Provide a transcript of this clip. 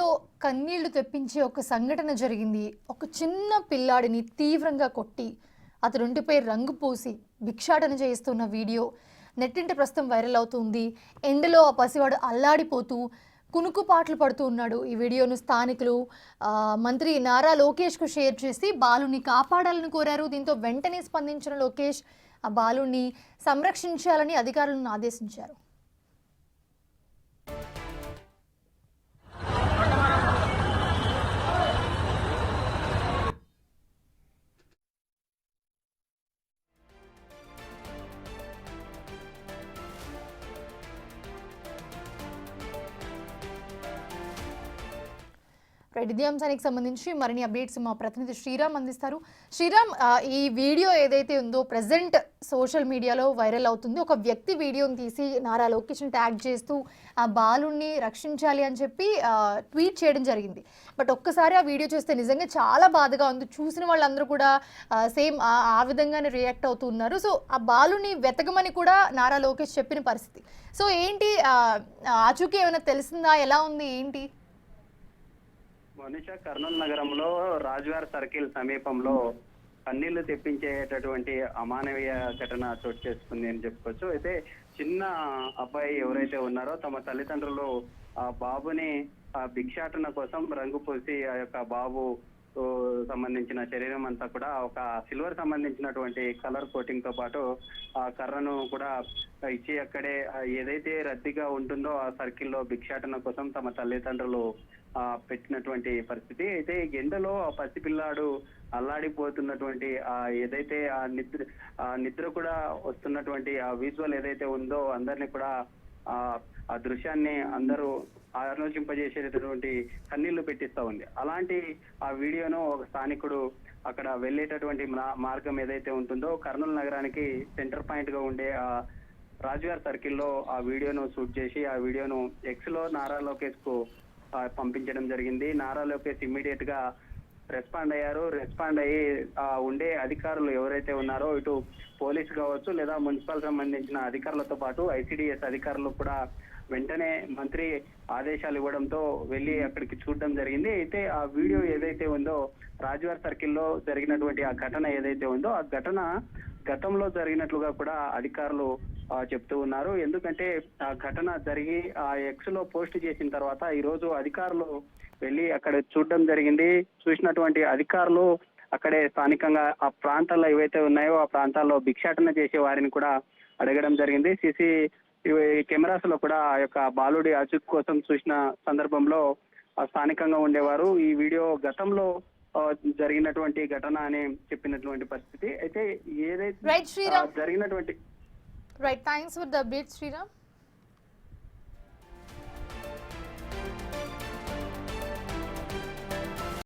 ఇంట్లో కన్నీళ్లు తెప్పించే ఒక సంఘటన జరిగింది. ఒక చిన్న పిల్లాడిని తీవ్రంగా కొట్టి అతనుంటిపై రంగు పూసి భిక్షాటన చేయిస్తున్న వీడియో నెట్టింట ప్రస్తుతం వైరల్ అవుతుంది. ఎండలో ఆ పసివాడు అల్లాడిపోతూ కునుకుపాట్లు పడుతూ ఉన్నాడు. ఈ వీడియోను స్థానికులు మంత్రి నారా లోకేష్కు షేర్ చేసి బాలుని కాపాడాలని కోరారు. దీంతో వెంటనే స్పందించిన లోకేష్ ఆ బాలుని సంరక్షించాలని అధికారులను ఆదేశించారు. ఇదే అంశానికి సంబంధించి మరిన్ని అప్డేట్స్ మా ప్రతినిధి శ్రీరామ్ అందిస్తారు. శ్రీరామ్, ఈ వీడియో ఏదైతే ఉందో ప్రెజెంట్ సోషల్ మీడియాలో వైరల్ అవుతుంది. ఒక వ్యక్తి వీడియోని తీసి నారా లోకేష్ని ట్యాగ్ చేస్తూ ఆ బాలుని రక్షించాలి అని చెప్పి ట్వీట్ చేయడం జరిగింది. బట్ ఒక్కసారి ఆ వీడియో చూస్తే నిజంగా చాలా బాధగా ఉంది. చూసిన వాళ్ళందరూ కూడా సేమ్ ఆ విధంగానే రియాక్ట్ అవుతున్నారు. సో ఆ బాలుని వెతకమని కూడా నారా లోకేష్ చెప్పిన పరిస్థితి. సో ఏంటి ఆచూకీ ఏమైనా తెలిసిందా? ఎలా ఉంది ఏంటి? మనిషా కర్నూలు నగరంలో రాజ్వార్ సర్కిల్ సమీపంలో కన్నీళ్లు తెప్పించేటటువంటి అమానవీయ ఘటన చోటు చేసుకుంది అని చెప్పుకోవచ్చు. అయితే చిన్న అబ్బాయి ఎవరైతే ఉన్నారో తమ తల్లిదండ్రులు ఆ బాబుని భిక్షాటన కోసం రంగు పూసి ఆ యొక్క బాబు సంబంధించిన శరీరం అంతా కూడా ఒక సిల్వర్ సంబంధించినటువంటి కలర్ కోటింగ్ తో పాటు ఆ కర్రను కూడా ఇచ్చి అక్కడే ఏదైతే రద్దీగా ఉంటుందో ఆ సర్కిల్లో భిక్షాటన కోసం తమ తల్లిదండ్రులు పెట్టినటువంటి పరిస్థితి. అయితే ఎండలో ఆ పసిపిల్లాడు అల్లాడిపోతున్నటువంటి ఏదైతే ఆ నిద్ర కూడా వస్తున్నటువంటి ఆ విజువల్ ఏదైతే ఉందో అందరినీ కూడా ఆ దృశ్యాన్ని అందరూ ఆలోచింపజేసేటటువంటి కన్నీళ్లు పెట్టిస్తా ఉంది. అలాంటి ఆ వీడియోను ఒక స్థానికుడు అక్కడ వెళ్ళేటటువంటి మార్గం ఏదైతే ఉంటుందో కర్నూలు నగరానికి సెంటర్ పాయింట్ గా ఉండే ఆ రాజ్వార్ సర్కిల్లో ఆ వీడియోను షూట్ చేసి ఆ వీడియోను ఎక్స్ లో నారా లోకేష్ కు పంపించడం జరిగింది. నారా లోకేష్ ఇమ్మీడియట్ గా రెస్పాండ్ అయ్యారు. రెస్పాండ్ అయ్యి ఉండే అధికారులు ఎవరైతే ఉన్నారో ఇటు పోలీస్ కావచ్చు లేదా మున్సిపల్ సంబంధించిన అధికారులతో పాటు ఐసిడిఎస్ అధికారులు కూడా వెంటనే మంత్రి ఆదేశాలు ఇవ్వడంతో వెళ్ళి అక్కడికి చూడడం జరిగింది. అయితే ఆ వీడియో ఏదైతే ఉందో రాజ్వార్ సర్కిల్లో జరిగినటువంటి ఆ ఘటన ఏదైతే ఉందో ఆ ఘటన గతంలో జరిగినట్లుగా కూడా అధికారులు చెప్తూ ఉన్నారు. ఎందుకంటే ఆ ఘటన జరిగి ఆ ఎక్స్ లో పోస్ట్ చేసిన తర్వాత ఈ రోజు అధికారులు వెళ్ళి అక్కడ చూడడం జరిగింది. చూసినటువంటి అధికారులు అక్కడే స్థానికంగా ఆ ప్రాంతాల్లో ఏవైతే ఉన్నాయో ఆ ప్రాంతాల్లో భిక్షాటన చేసే వారిని కూడా అడగడం జరిగింది. సీసీ కెమెరాస్ లో కూడా ఆ యొక్క బాలుడి ఆచూకీ కోసం చూసిన సందర్భంలో స్థానికంగా ఉండేవారు ఈ వీడియో గతంలో జరిగినటువంటి ఘటన అని చెప్పినటువంటి పరిస్థితి. అయితే ఏదైతే జరిగినటువంటి Right, thanks for the update, Sriram.